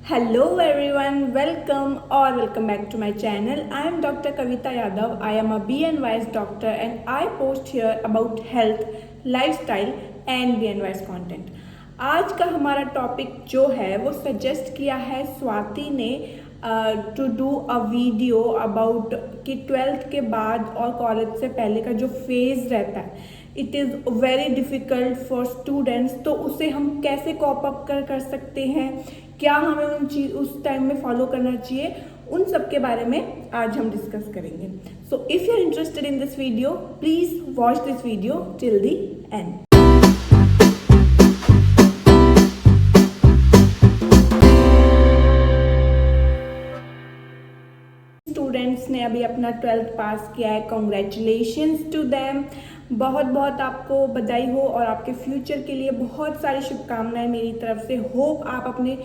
Hello everyone, welcome back to my channel. I am Dr. Kavita Yadav. I am a BNYS doctor and I post here about health, lifestyle and BNYS content. आज का हमारा topic जो है वो suggest किया है स्वाति ने to do a video about कि 12th के बाद और कॉलेज से पहले का जो फेज़ रहता है it is very difficult for students, तो उसे हम कैसे कॉप अप कर सकते हैं, क्या हमें उस टाइम में फॉलो करना चाहिए, उन सब के बारे में आज हम डिस्कस करेंगे. So if you are interested in this video please watch this video till the end. Students ने अभी अपना 12th पास किया है, कॉन्ग्रेचुलेशंस टू देम. बहुत बहुत आपको बधाई हो और आपके फ्यूचर के लिए बहुत सारी शुभकामनाएं मेरी तरफ से. होप आप अपने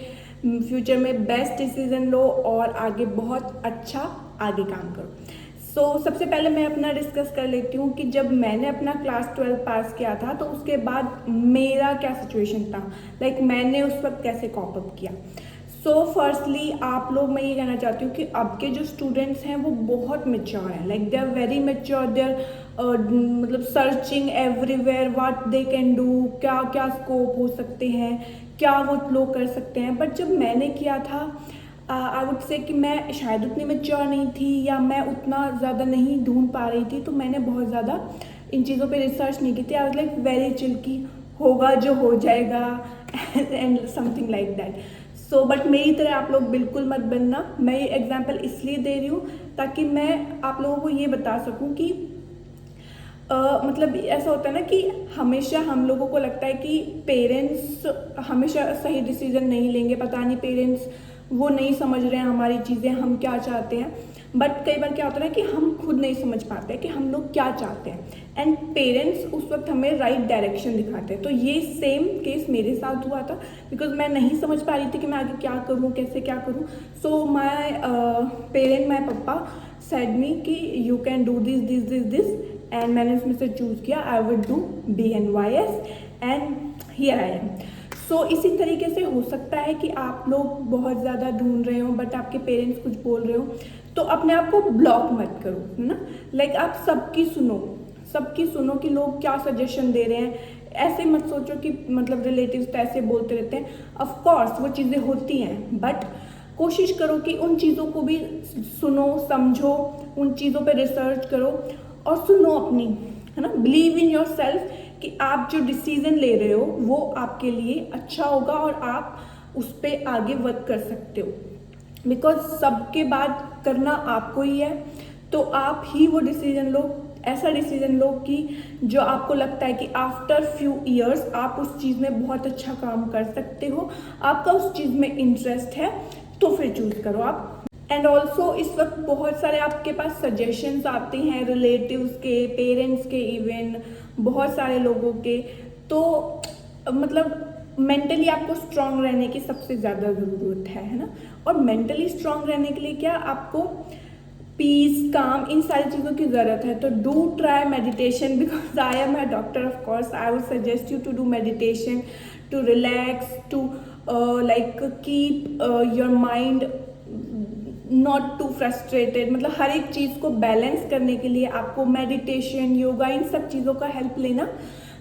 फ्यूचर में बेस्ट डिसीजन लो और आगे बहुत अच्छा आगे काम करो. सबसे पहले मैं अपना डिस्कस कर लेती हूँ कि जब मैंने अपना क्लास 12 पास किया था तो उसके बाद मेरा क्या सिचुएशन था, मैंने उस वक्त कैसे कॉप अप किया. फर्स्टली आप लोग, मैं ये कहना चाहती हूँ कि अब के जो स्टूडेंट्स हैं वो बहुत मेच्योर हैं. They are very mature. They are searching everywhere what they can do, क्या क्या स्कोप हो सकते हैं, क्या वो लोग कर सकते हैं. बट जब मैंने किया था आई वुड से कि मैं शायद उतनी मेच्योर नहीं थी या मैं उतना ज़्यादा नहीं ढूंढ पा रही थी, तो मैंने बहुत ज़्यादा इन चीज़ों पे रिसर्च नहीं की थी. I was like very chill की होगा जो हो जाएगा and something like that. But मेरी तरह आप लोग बिल्कुल मत बनना. मैं ये एग्जाम्पल इसलिए दे रही हूँ ताकि मैं आप लोगों को ये बता सकूँ कि ऐसा होता है ना कि हमेशा हम लोगों को लगता है कि पेरेंट्स हमेशा सही डिसीजन नहीं लेंगे, पता नहीं पेरेंट्स वो नहीं समझ रहे हैं हमारी चीज़ें, हम क्या चाहते हैं. बट कई बार क्या होता है ना कि हम खुद नहीं समझ पाते कि हम लोग क्या चाहते हैं एंड पेरेंट्स उस वक्त हमें राइट डायरेक्शन दिखाते हैं. तो ये सेम केस मेरे साथ हुआ था बिकॉज मैं नहीं समझ पा रही थी कि मैं आगे क्या करूँ, कैसे क्या करूँ. सो my parent, my papa said मी कि you can do this this this this and मैंने उसमें से चूज़ किया I would do BNYS and here I am. इसी तरीके से हो सकता है कि आप लोग बहुत ज़्यादा ढूंढ रहे हो बट आपके पेरेंट्स कुछ बोल रहे हो, तो अपने आप को ब्लॉक मत करो, है ना. आप सबकी सुनो कि लोग क्या सजेशन दे रहे हैं. ऐसे मत सोचो कि रिलेटिव्स तो ऐसे बोलते रहते हैं. ऑफ कोर्स वो चीज़ें होती हैं बट कोशिश करो कि उन चीज़ों को भी सुनो, समझो, उन चीज़ों पे रिसर्च करो और सुनो अपनी, है ना. बिलीव इन योर सेल्फ कि आप जो डिसीजन ले रहे हो वो आपके लिए अच्छा होगा और आप उस पर आगे वर्क कर सकते हो. बिकॉज सबके बाद करना आपको ही है, तो आप ही वो डिसीजन लो, ऐसा डिसीजन लो कि जो आपको लगता है कि आफ्टर फ्यू ईयर्स आप उस चीज़ में बहुत अच्छा काम कर सकते हो, आपका उस चीज़ में इंटरेस्ट है, तो फिर चूज़ करो आप. एंड ऑल्सो इस वक्त बहुत सारे आपके पास सजेशंस आते हैं रिलेटिव्स के, पेरेंट्स के, इवन बहुत सारे लोगों के. तो मेंटली आपको स्ट्रांग रहने की सबसे ज़्यादा ज़रूरत है ना. और मेंटली स्ट्रांग रहने के लिए क्या आपको पीस, काम, इन सारी चीज़ों की ज़रूरत है. तो do try meditation because I am a doctor. Of course I would suggest you to do meditation to relax, to keep your mind not too frustrated. हर एक चीज़ को बैलेंस करने के लिए आपको मेडिटेशन, योगा, इन सब चीज़ों का हेल्प लेना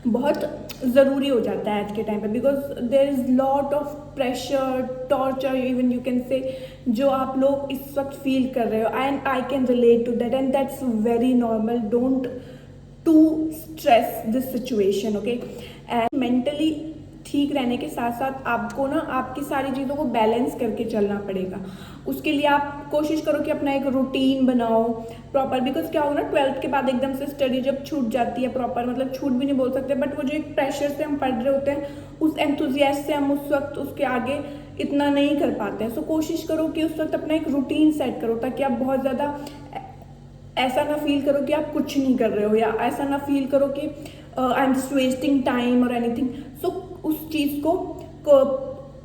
बहुत ज़रूरी हो जाता है आज के टाइम पे. Because there is lot of pressure, torture, even you can say, जो आप लोग इस वक्त फील कर रहे हो and I can relate to that and that's very normal. Don't to stress this situation, okay. And mentally ठीक रहने के साथ साथ आपको ना आपकी सारी चीज़ों को बैलेंस करके चलना पड़ेगा. उसके लिए आप कोशिश करो कि अपना एक रूटीन बनाओ प्रॉपर. बिकॉज क्या होगा ना, 12th के बाद एकदम से स्टडी जब छूट जाती है प्रॉपर, छूट भी नहीं बोल सकते, बट वो जो एक प्रेशर से हम पढ़ रहे होते हैं, उस एंथुजियास्ट से हम उस वक्त उसके आगे इतना नहीं कर पाते हैं. कोशिश करो कि उस वक्त अपना एक रूटीन सेट करो ताकि आप बहुत ज़्यादा ऐसा ना फील करो कि आप कुछ नहीं कर रहे हो, या ऐसा ना फील करो कि I am just wasting time और एनीथिंग. उस चीज़ को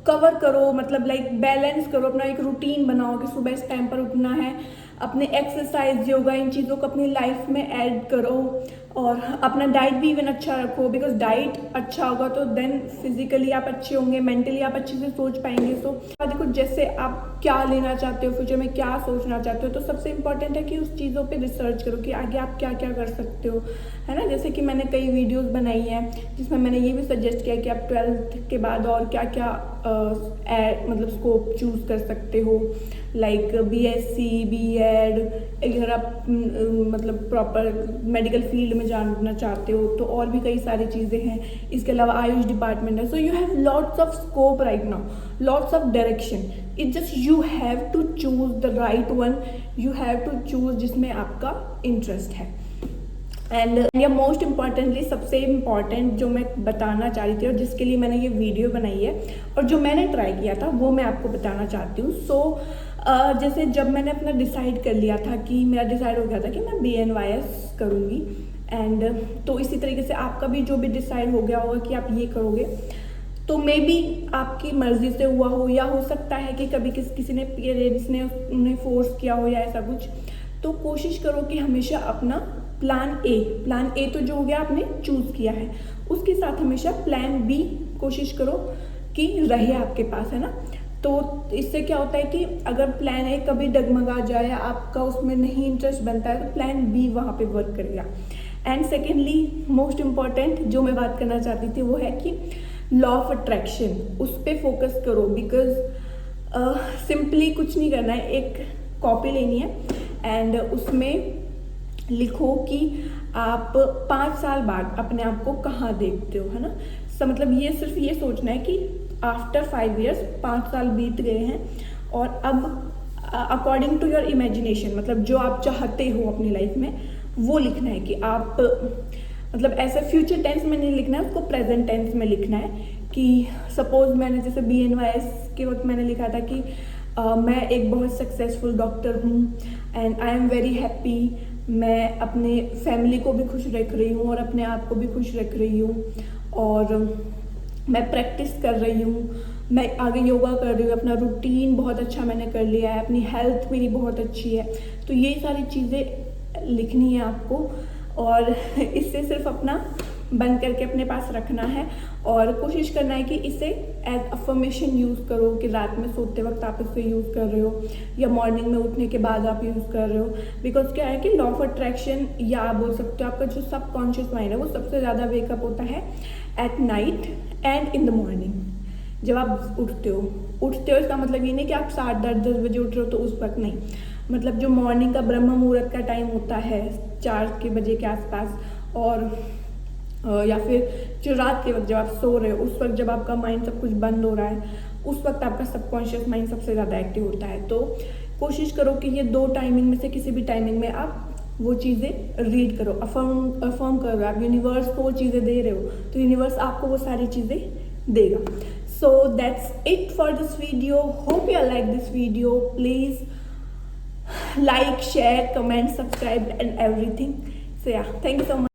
कवर करो, बैलेंस करो, अपना एक रूटीन बनाओ कि सुबह इस टाइम पर उठना है, अपने एक्सरसाइज, योगा, इन चीज़ों को अपनी लाइफ में ऐड करो और अपना डाइट भी इवन अच्छा रखो, बिकॉज डाइट अच्छा होगा तो देन फिजिकली आप अच्छे होंगे, मेंटली आप अच्छे से सोच पाएंगे। सो देखो जैसे आप क्या लेना चाहते हो, फ्यूचर में क्या सोचना चाहते हो, तो सबसे इम्पॉर्टेंट है कि उस चीज़ों पे रिसर्च करो कि आगे आप क्या क्या कर सकते हो, है ना। जैसे कि मैंने कई वीडियोस बनाई हैं जिसमें मैंने ये भी सजेस्ट किया कि आप 12th के बाद और क्या क्या मतलब स्कोप चूज़ कर सकते हो, लाइक BSc, B.Ed, अगर आप मतलब प्रॉपर मेडिकल फील्ड में जानना चाहते हो तो और भी कई सारी चीज़ें हैं। इसके अलावा आयुष डिपार्टमेंट है। So you have lots of scope right now, lots of direction. It just you have to choose the right one, you have to choose जिसमें आपका इंटरेस्ट है। एंड या मोस्ट इम्पॉर्टेंटली, सबसे इम्पॉर्टेंट जो मैं बताना चाह रही थी और जिसके लिए मैंने ये वीडियो बनाई है और जो मैंने ट्राई किया था वो मैं आपको बताना चाहती हूँ। सो जैसे जब मैंने अपना डिसाइड कर लिया था कि मेरा डिसाइड हो गया था कि मैं BNYS करूँगी, एंड तो इसी तरीके से आपका भी जो भी डिसाइड हो गया होगा कि आप ये करोगे, तो मे बी आपकी मर्जी से हुआ हो या हो सकता है कि कभी किसी ने पेरेंट्स ने उन्हें फोर्स किया हो या ऐसा कुछ। तो कोशिश करो कि हमेशा अपना प्लान ए तो जो हो गया आपने चूज़ किया है, उसके साथ हमेशा प्लान B कोशिश करो कि रहे आपके पास, है ना। तो इससे क्या होता है कि अगर प्लान A कभी डगमगा जाए या आपका उसमें नहीं इंटरेस्ट बनता है तो प्लान B वहाँ पे वर्क करेगा। एंड सेकेंडली मोस्ट इम्पॉर्टेंट जो मैं बात करना चाहती थी वो है कि लॉ ऑफ अट्रैक्शन, उस पर फोकस करो। बिकॉज सिंपली कुछ नहीं करना है, एक कॉपी लेनी है एंड उसमें लिखो कि आप 5 साल बाद अपने आप को कहाँ देखते हो, है ना। मतलब ये सिर्फ ये सोचना है कि आफ्टर 5 years 5 साल बीत गए हैं और अब अकॉर्डिंग टू योर इमेजिनेशन, मतलब जो आप चाहते हो अपनी लाइफ में वो लिखना है कि आप मतलब ऐसे फ्यूचर टेंस में नहीं लिखना है, उसको प्रेजेंट टेंस में लिखना है। कि सपोज मैंने जैसे BNYS के वक्त मैंने लिखा था कि मैं एक बहुत सक्सेसफुल डॉक्टर हूँ and I am very happy, मैं अपने फैमिली को भी खुश रख रही हूँ और अपने आप को भी खुश रख रही हूँ, और मैं प्रैक्टिस कर रही हूँ, मैं आगे योगा कर रही हूँ, अपना रूटीन बहुत अच्छा मैंने कर लिया है, अपनी हेल्थ मेरी बहुत अच्छी है। तो ये सारी चीज़ें लिखनी है आपको और इससे सिर्फ अपना बंद करके अपने पास रखना है और कोशिश करना है कि इसे एज अफर्मेशन यूज़ करो कि रात में सोते वक्त आप इसे यूज़ कर रहे हो या मॉर्निंग में उठने के बाद आप यूज़ कर रहे हो। बिकॉज क्या है कि लॉ ऑफ अट्रैक्शन या आप बोल सकते हो आपका जो सबकॉन्शियस माइंड है वो सबसे ज़्यादा वेकअप होता है at night and in the morning. जब आप उठते हो इसका मतलब ये नहीं कि आप 7-10 बजे उठ रहे हो तो उस वक्त नहीं, मतलब जो मॉर्निंग का ब्रह्म मुहूर्त का टाइम होता है 4 बजे के आसपास, और या फिर जो रात के वक्त जब आप सो रहे हो उस वक्त जब आपका माइंड सब कुछ बंद हो रहा है उस वक्त आपका सबकॉन्शियस माइंड सबसे ज़्यादा एक्टिव होता है। तो कोशिश करो कि ये 2 टाइमिंग में से किसी भी टाइमिंग में आप वो चीज़ें रीड करो, अफर्म करो। आप यूनिवर्स को वो चीज़ें दे रहे हो तो यूनिवर्स आपको वो सारी चीज़ें देगा। So that's it for this video, hope you like this video. Please like, share, comment, subscribe and everything. So yeah, thank you so much.